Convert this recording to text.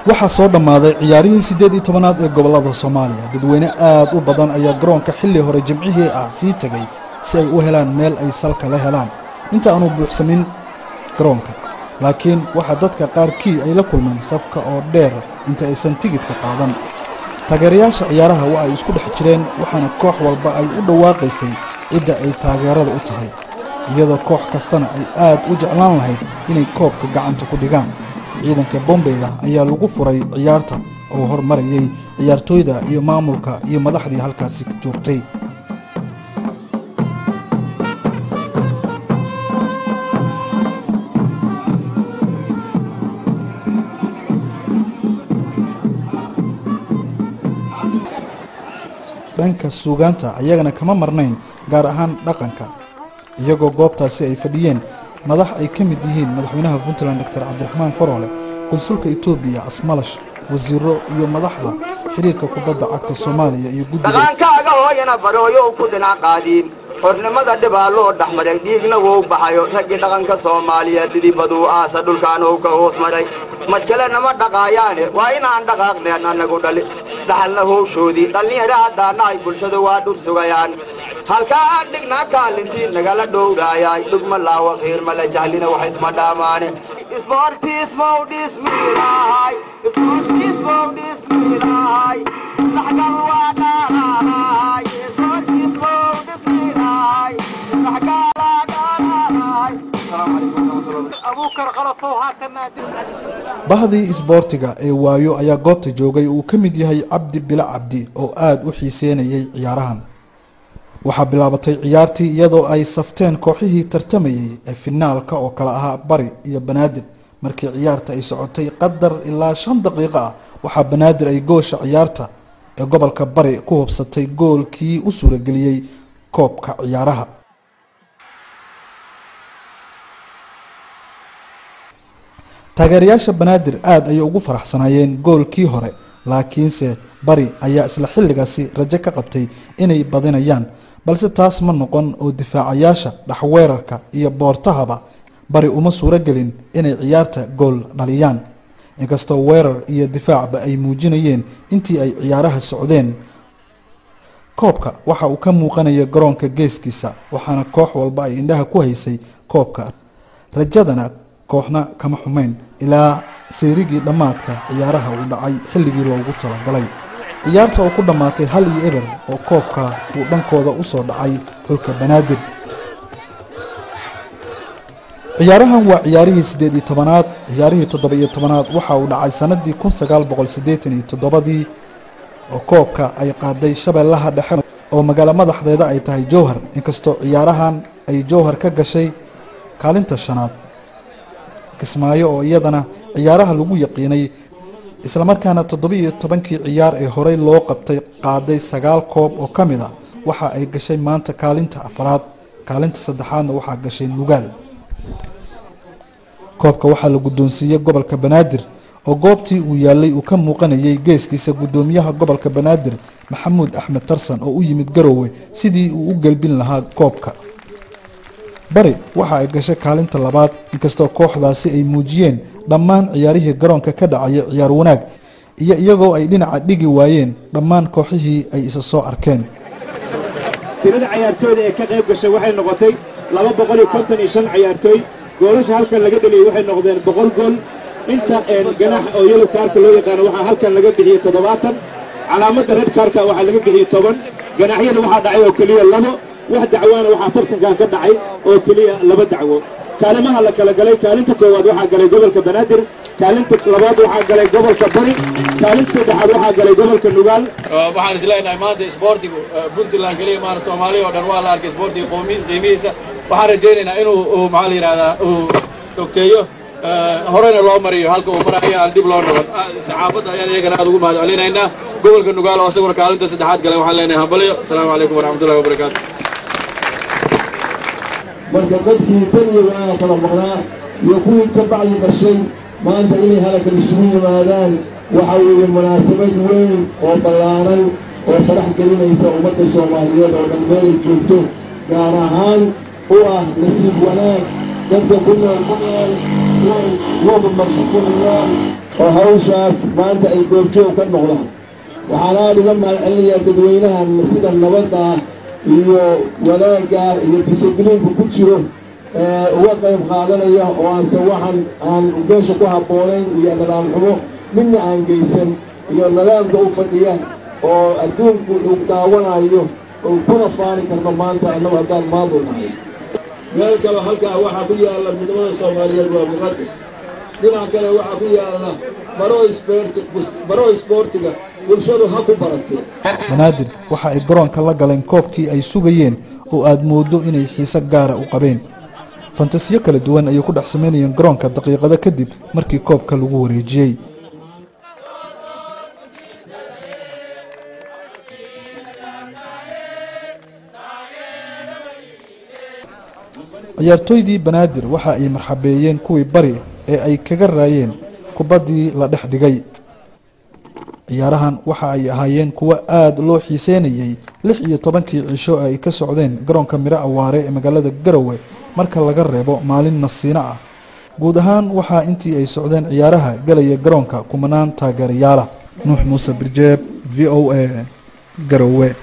waxaa soo dhammaaday ciyaarihii 18aad ee gobolada Soomaaliya. dadweyne aad u badan ayaa garoonka xilli hore jimcihii ah sii tagay si ay u helaan meel ay salka la helaan inta aanu buuxsamin garoonka. laakiin waxa dadka qaarkii ay la kulmeen safka oo dheer inta aysan tigidhka qaadan. taageerayaasha ciyaaraha waa ay isku dhex jireen, waxaana koox walba ay u dhawaaqaysay cidda ay taageerada u tahay, iyadoo koox kastana ay aad u jeclaan lahayd inay koobka gacanta ku dhigaan. ciidanka Bombeyda ayaa lagu furay ciyaarta oo hormarayay ciyaartooyda iyo maamulka iyo madaxdii halkaasi joogtay. dhanka suugaanta ayagana kama marnayn, gaar ahaan dhaqanka, iyagoo goobtaasi ay fadhiyeen madax ay ka mid yihiin madaxweynaha Puntland Dr. Cabdiraxmaan Faroole, qunsulka Itoobiya Asmalash, wasiiro iyo madaxda xiriirka kubadda cagta Soomaaliya iyo guddiga dhaqankaaga hooyana barooyo ku dhinac qaadin hornimada dhibaaloo dhaxmaray dhiigna wuu baxayo ragii dhaqanka Soomaaliyeed dibadu aasa dhulkaan oo ka hoos maray madkale nama dhaqaayaan waa inaan dhaqaaqneen anagu dhaxalna howshoodii dhalinyarada hadana ay bulshada waa dhul sugayaan halkaan dhigna kaalintii nagala dhowraayay dhugma laawa khayr mala jahlina wax isma dhaamaane sportis moodis milahay sportis moodis milahay dhaxgal waa dhahay sportis moodis milahay dhaxgal waa dhahay. Assalaamu alaykum abuukar qalafo haatan bahdii isboortiga ee waayo ayaa goobta joogay uu ka mid yahay Cabdi Bila Cabdi oo aad u xiiseynayay ciyaarahan. waxaa bilaabatay ciyaartii iyadoo ay safteen kooxihii tartamayay ee finaalka oo kala ahaa Bari iyo Banaadir. markii ciyaarta ay socotay qadar ilaa 5 daqiiqo ah waxaa Banaadir ay goosha ciyaarta ee gobolka Bari ku hubsatay goolkii u suurageliyay koobka ciyaaraha. taageerayaasha Banaadir aad ay ugu faraxsanaayeen goolkii hore, laakiinse Bari ayaa isla xilligaasi rajo ka qabtay inay badinayaan, balse taas ma noqon oo difaacayaasha dhaxweerarka iyo boortahaba Bari uma suuragelin inay ciyaarta gool dhaliyaan. inkastoo weerar iyo difaacba ay muujinayeen intii ay ciyaaraha socdeen. koobka waxa uu ka muuqanaya garoonka geeskiisa, waxaana koox walba ay indhaha ku haysay koobka, rajadana kooxna kama xumeyn ilaa seerigii dhamaadka ciyaaraha uu dhacay xilligii loogu talagalay. ciyaarta oo ku dhamaatay 1-0 oo koobka uu dhankooda u soo dhacay xulka Banaadir. ciyaarahan waa ciyaarihii 18aad. ciyaarihii 17aad waxa uu dhacay sanadii 1987 oo koobka ay qaaday Shabeellaha Dhexe oo magaalo madaxdeeda ay tahay Jowhar, inkastoo ciyaarahan ay Jowhar ka gashay kaalinta 5aad. Kismaayo oo iyadana ciyaaraha lagu yaqiinay isla markaana 17kii ciyaar ee hore loo qabtay qaaday 9 koob oo kamid ah waxa ay gashay maanta kaalinta 4aad. kaalinta 3aadna waxa gashay Nugaal. koobka waxa la guddoonsiiyay gobolka Banaadir oo goobtii uu yaalay uu ka muuqanayay geeskiisa gudoomiyaha gobolka Banaadir Maxamuud Axmed Tarsan oo u yimid Garowe sidii uu u galbin lahaa koobka. Bari waxa ay gashay kaalinta 2aad, inkastoo kooxdaasi ay muujiyeen dhammaan ciyaarihii garoonka ka dhacay ciyaar wanaag iyo iyagoo ay dhinaca dhigi waayeen dhammaan kooxihii ay isa soo arkeen. tirada ciyaartooyda ee ka qayb gashay waxay noqotay 255 ciyaartooy. goolasha halkan laga dhaliyay waxay noqdeen 100 gool. inta ganax oo yellow cardka loo yaqaan waxa halkan laga bixiyay 70. calaamada red cardka waxa laga bixiyay 10. ganaxyada waxa dhacay oo kaliya 2. wax dacwaana waxa tartankan ka dhacay oo kaliya 2 dacwo. kaalimaha la kala galay kaalinta koowaad waxa galay gobolka Banaadir, kaalinta labaad waxa galay gobolka Bari, kaalinta saddexaad waxa galay gobolka Nugaal. waxaan isleenahay maanta isboortigu Puntland kaliya maana Soomaaliya oo dhan waa la arkay isboortiga qiimihiisa. waxaan rajaynaynaa inuu maxaa la yiraahdaa uu dhogteeyo horena loo mariyo halka uu marayo aan dib loo noqon. saxaafadda ayaan iyagana aad ugu mahadcelinaynaa. gobolka Nugaal oo asaguna kaalinta 3aad galay waxaan leenahay hambalyo. Assalaamu calaykum waraxmatullaahi wabarakaatuh. marka dadkii tan iyo waa kala maqnaa iyo kuwii ka bacdi dhashay maanta inay halkan isugu yimaadaan waxa weeye munaasabad weyn oo ballaaran oo farax gelinaysa ummadda Soomaaliyeed oo dhan meel ay joogto, gaar ahaan u ah nasiib wanaag dadka ku nool wada marka ku nool oo hawshaas maanta ay goobjoog ka noqdaan. waxaan aad uga mahadcelinayaa dadweynahan sida nabadda iyo wanaagga iyo discipliinka ku jiro uga qayb qaadanaya oo aan beesha ku habboonayn iyo nidaam xumo midna aan geysan iyo nidaamka u fadhiya oo adduunku uu daawanayo oo kuna faani karno maanta annagu haddaan maamul nahay. meel kale halkaa waxaa ku yaalla midnimada Soomaaliyeed waa muqadas. dhinaca kale waxaa ku yaalla baro isboortiga bulshadu ha ku baratay. banaadir waxa ay garoonka la galeen koobkii ay sugayeen oo aad moodo inay xiise gaara u qabeen. fantasiyo kala duwan ayay ku dhex sameynayeen garoonka daqiiqado kadib markii koobka lagu wareejiyey. ciyaartooydii banaadir waxa ay marxabeeyeen kuwii bari ee ay kaga raayeen kubaddii la dhex dhigay. ciyaarahan waxa ay ahaayeen kuwo aad loo xiiseynayay 16kii cisho ay ka socdeen garoonka Miro Awaare ee magaalada Garowe marka laga reebo maalin nasiino ah. guud ahaan waxaa intii ay socdeen ciyaaraha galaya garoonka kumanaan taageerayaal ah. Nuux Muuse Birjeeb, VOA, Garowe.